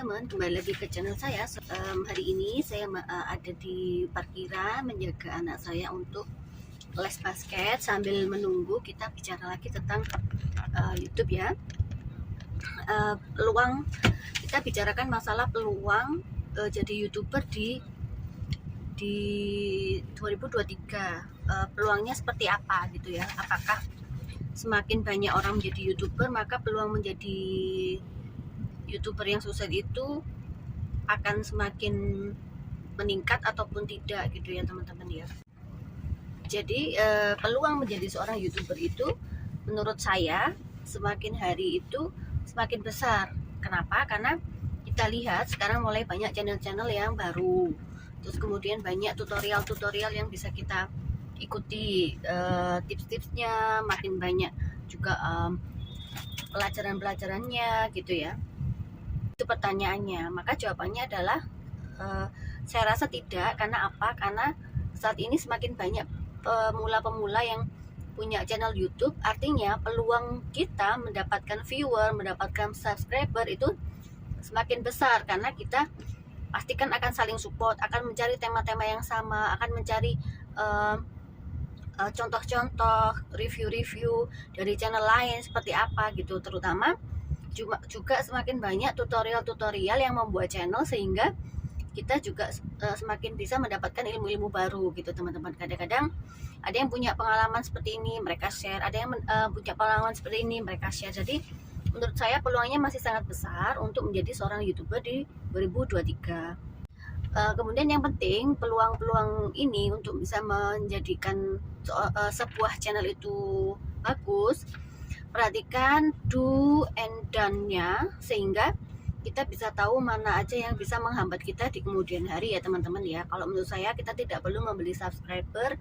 teman-teman, kembali lagi ke channel saya. Hari ini saya ada di parkiran menjaga anak saya untuk les basket sambil menunggu kita bicara lagi tentang YouTube ya. Peluang, kita bicarakan masalah peluang jadi YouTuber di 2023. Peluangnya seperti apa gitu ya? Apakah semakin banyak orang menjadi YouTuber, maka peluang menjadi YouTuber yang sukses itu akan semakin meningkat ataupun tidak gitu ya teman-teman ya. Jadi peluang menjadi seorang YouTuber itu menurut saya semakin hari itu semakin besar. Kenapa? Karena kita lihat sekarang mulai banyak channel-channel yang baru. Terus kemudian banyak tutorial-tutorial yang bisa kita ikuti, tips-tipsnya makin banyak juga, pelajaran-pelajarannya gitu ya. Itu pertanyaannya. Maka jawabannya adalah saya rasa tidak. Karena apa? Karena saat ini semakin banyak pemula-pemula yang punya channel YouTube, artinya peluang kita mendapatkan viewer, mendapatkan subscriber itu semakin besar karena kita pastikan akan saling support, akan mencari tema-tema yang sama, akan mencari contoh-contoh, review-review dari channel lain seperti apa gitu. Terutama juga semakin banyak tutorial-tutorial yang membuat channel sehingga kita juga semakin bisa mendapatkan ilmu-ilmu baru gitu teman-teman. Kadang-kadang ada yang punya pengalaman seperti ini, mereka share, ada yang punya pengalaman seperti ini, mereka share. Jadi menurut saya peluangnya masih sangat besar untuk menjadi seorang YouTuber di 2023. Kemudian yang penting peluang-peluang ini untuk bisa menjadikan sebuah channel itu bagus, perhatikan do and done-nya sehingga kita bisa tahu mana aja yang bisa menghambat kita di kemudian hari ya teman-teman ya. Kalau menurut saya kita tidak perlu membeli subscriber,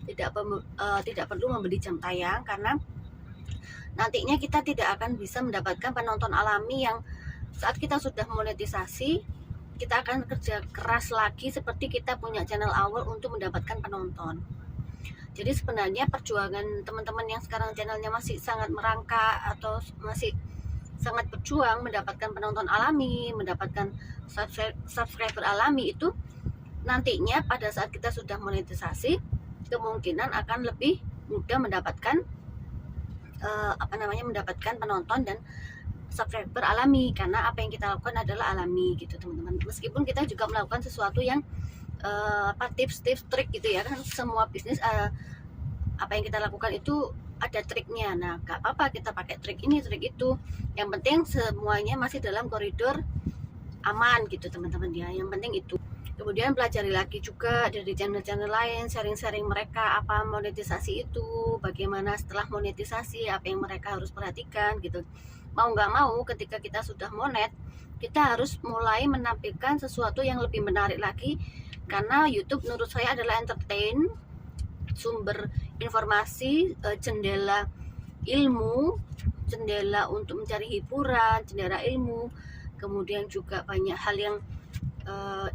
tidak perlu membeli jam tayang, karena nantinya kita tidak akan bisa mendapatkan penonton alami yang saat kita sudah monetisasi kita akan kerja keras lagi seperti kita punya channel awal untuk mendapatkan penonton. Jadi sebenarnya perjuangan teman-teman yang sekarang channelnya masih sangat merangkak atau masih sangat berjuang mendapatkan penonton alami, mendapatkan subscriber alami, itu nantinya pada saat kita sudah monetisasi kemungkinan akan lebih mudah mendapatkan mendapatkan penonton dan subscriber alami, karena apa yang kita lakukan adalah alami gitu teman-teman. Meskipun kita juga melakukan sesuatu yang tips-tips trik gitu ya, kan semua bisnis apa yang kita lakukan itu ada triknya. Nah gak apa-apa kita pakai trik ini trik itu, yang penting semuanya masih dalam koridor aman gitu teman-teman ya, yang penting itu. Kemudian pelajari lagi juga dari channel-channel lain, sharing-sharing mereka apa monetisasi itu, bagaimana setelah monetisasi, apa yang mereka harus perhatikan gitu. Mau nggak mau ketika kita sudah monet, kita harus mulai menampilkan sesuatu yang lebih menarik lagi, karena YouTube menurut saya adalah entertain, sumber informasi, jendela ilmu, jendela untuk mencari hiburan, jendela ilmu, kemudian juga banyak hal yang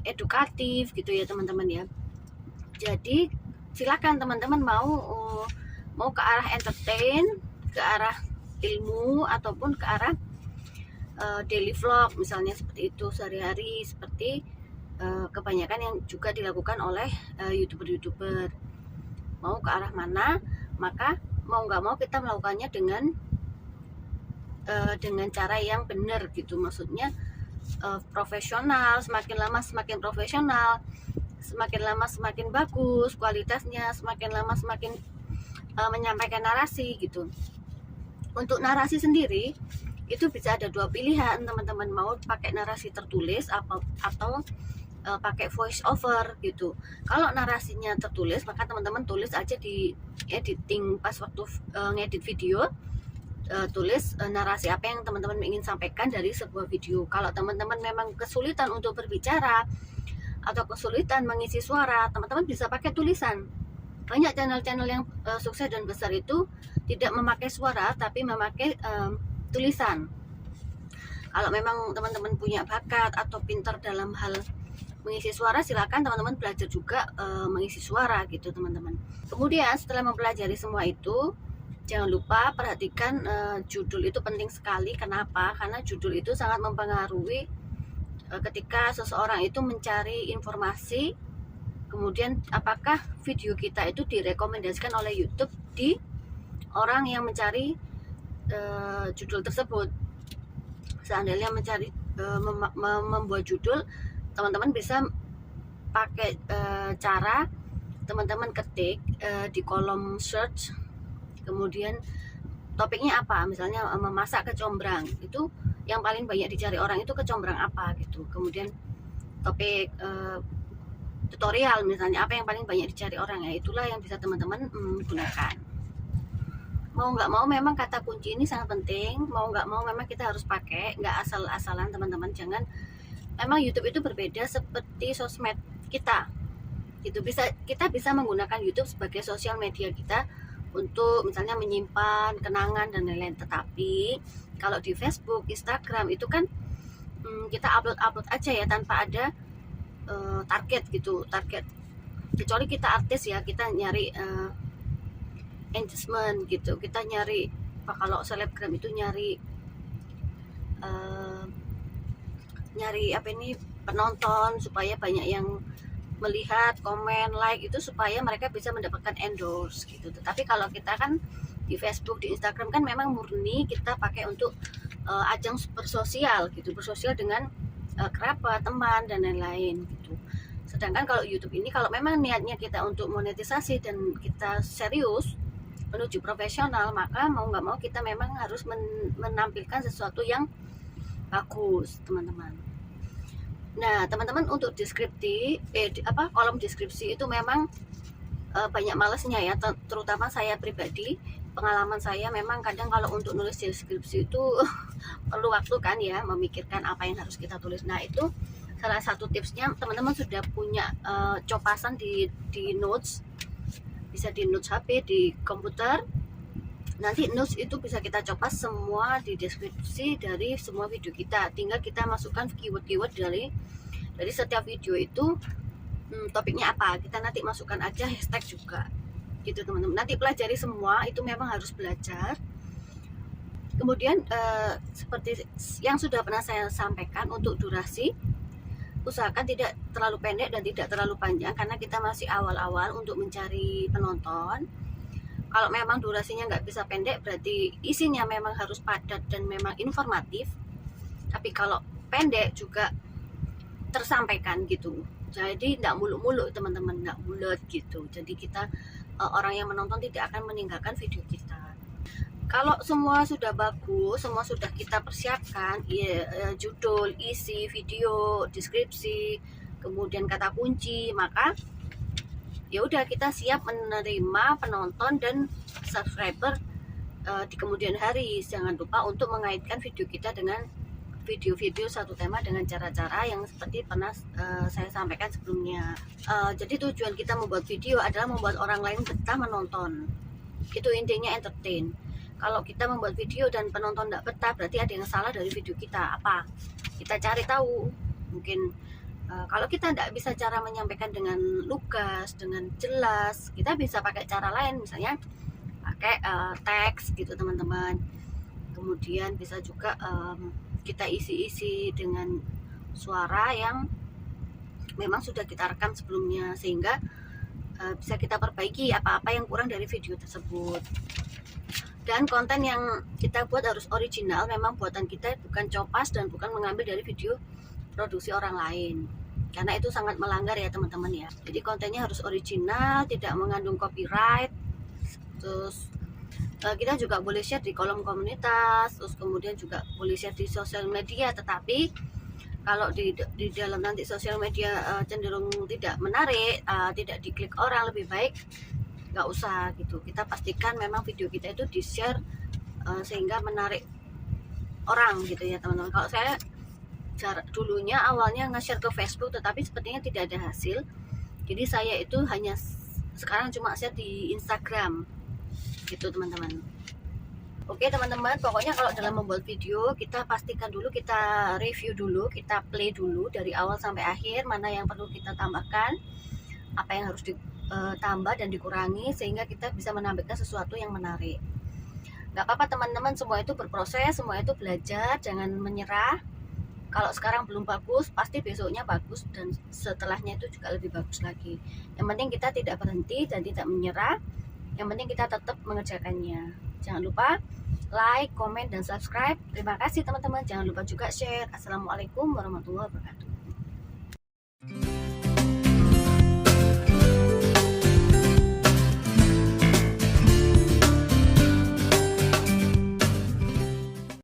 edukatif gitu ya teman-teman ya. Jadi silakan teman-teman mau ke arah entertain, ke arah ilmu, ataupun ke arah daily vlog misalnya seperti itu sehari-hari, seperti kebanyakan yang juga dilakukan oleh YouTuber-YouTuber. Mau ke arah mana, maka mau nggak mau kita melakukannya dengan cara yang benar gitu, maksudnya profesional. Semakin lama semakin profesional, semakin lama semakin bagus kualitasnya, semakin lama semakin menyampaikan narasi gitu. Untuk narasi sendiri itu bisa ada dua pilihan teman-teman, mau pakai narasi tertulis atau pakai voice over gitu. Kalau narasinya tertulis maka teman-teman tulis aja di editing pas waktu ngedit video, tulis narasi apa yang teman-teman ingin sampaikan dari sebuah video. Kalau teman-teman memang kesulitan untuk berbicara atau kesulitan mengisi suara, teman-teman bisa pakai tulisan. Banyak channel-channel yang sukses dan besar itu tidak memakai suara tapi memakai tulisan. Kalau memang teman-teman punya bakat atau pintar dalam hal mengisi suara, silakan teman-teman belajar juga mengisi suara gitu teman-teman. Kemudian setelah mempelajari semua itu, jangan lupa perhatikan judul itu penting sekali. Kenapa? Karena judul itu sangat mempengaruhi ketika seseorang itu mencari informasi, kemudian apakah video kita itu direkomendasikan oleh YouTube di orang yang mencari judul tersebut. Seandainya mencari membuat judul, teman-teman bisa pakai cara teman-teman ketik di kolom search, kemudian topiknya apa, misalnya memasak kecombrang, itu yang paling banyak dicari orang itu kecombrang apa gitu. Kemudian topik tutorial misalnya, apa yang paling banyak dicari orang, ya itulah yang bisa teman-teman gunakan. Mau nggak mau memang kata kunci ini sangat penting, mau nggak mau memang kita harus pakai, nggak asal-asalan teman-teman. Jangan, memang YouTube itu berbeda seperti sosmed kita gitu. Kita bisa menggunakan YouTube sebagai sosial media kita untuk misalnya menyimpan kenangan dan lain-lain. Tetapi kalau di Facebook, Instagram itu kan kita upload aja ya, tanpa ada target gitu, target. Kecuali kita artis ya, kita nyari engagement gitu, kita nyari kalau selebgram itu nyari apa ini, penonton, supaya banyak yang melihat, komen, like, itu supaya mereka bisa mendapatkan endorse gitu. Tetapi kalau kita kan di Facebook, di Instagram kan memang murni kita pakai untuk ajang bersosial gitu, bersosial dengan kerabat, teman, dan lain-lain gitu. Sedangkan kalau YouTube ini, kalau memang niatnya kita untuk monetisasi dan kita serius menuju profesional, maka mau nggak mau kita memang harus menampilkan sesuatu yang bagus, teman-teman. Nah, teman-teman, untuk kolom deskripsi itu memang banyak malesnya ya, terutama saya pribadi. Pengalaman saya memang kadang kalau untuk nulis deskripsi itu perlu waktu kan ya, memikirkan apa yang harus kita tulis. Nah, itu salah satu tipsnya, teman-teman sudah punya copasan di notes, bisa di notes HP, di komputer. Nanti notes itu bisa kita copas semua di deskripsi dari semua video kita. Tinggal kita masukkan keyword-keyword dari setiap video itu, topiknya apa, kita nanti masukkan aja hashtag juga gitu, teman-teman. Nanti pelajari semua, itu memang harus belajar. Kemudian seperti yang sudah pernah saya sampaikan, untuk durasi usahakan tidak terlalu pendek dan tidak terlalu panjang, karena kita masih awal-awal untuk mencari penonton. Kalau memang durasinya nggak bisa pendek, berarti isinya memang harus padat dan memang informatif. Tapi kalau pendek juga tersampaikan gitu, jadi nggak muluk-muluk teman-teman, nggak bulat gitu. Jadi kita orang yang menonton tidak akan meninggalkan video kita. Kalau semua sudah bagus, semua sudah kita persiapkan, judul, isi video, deskripsi, kemudian kata kunci, maka ya udah, kita siap menerima penonton dan subscriber di kemudian hari. Jangan lupa untuk mengaitkan video kita dengan video-video satu tema dengan cara-cara yang seperti pernah saya sampaikan sebelumnya. Jadi tujuan kita membuat video adalah membuat orang lain betah menonton. Itu intinya, entertain. Kalau kita membuat video dan penonton tidak betah, berarti ada yang salah dari video kita. Apa? Kita cari tahu. Mungkin kalau kita tidak bisa cara menyampaikan dengan lugas, dengan jelas, kita bisa pakai cara lain, misalnya pakai teks gitu, teman-teman. Kemudian bisa juga kita isi-isi dengan suara yang memang sudah kita rekam sebelumnya, sehingga bisa kita perbaiki apa-apa yang kurang dari video tersebut. Dan konten yang kita buat harus original, memang buatan kita, bukan copas dan bukan mengambil dari video produksi orang lain, karena itu sangat melanggar ya teman-teman ya. Jadi kontennya harus original, tidak mengandung copyright. Terus kita juga boleh share di kolom komunitas, terus kemudian juga boleh share di sosial media. Tetapi kalau di dalam nanti sosial media cenderung tidak menarik, tidak diklik orang, lebih baik nggak usah gitu. Kita pastikan memang video kita itu di share sehingga menarik orang gitu ya teman-teman. Kalau saya dulunya awalnya nge-share ke Facebook, tetapi sepertinya tidak ada hasil. Jadi saya itu hanya sekarang cuma share di Instagram gitu teman-teman. Oke teman-teman, pokoknya kalau dalam membuat video, kita pastikan dulu, kita review dulu, kita play dulu dari awal sampai akhir, mana yang perlu kita tambahkan, apa yang harus ditambah dan dikurangi, sehingga kita bisa menampilkan sesuatu yang menarik. Gak apa-apa teman-teman, semua itu berproses, semua itu belajar, jangan menyerah. Kalau sekarang belum bagus, pasti besoknya bagus, dan setelahnya itu juga lebih bagus lagi. Yang penting kita tidak berhenti dan tidak menyerah. Yang penting kita tetap mengerjakannya. Jangan lupa like, komen, dan subscribe. Terima kasih teman-teman. Jangan lupa juga share. Assalamualaikum warahmatullahi wabarakatuh.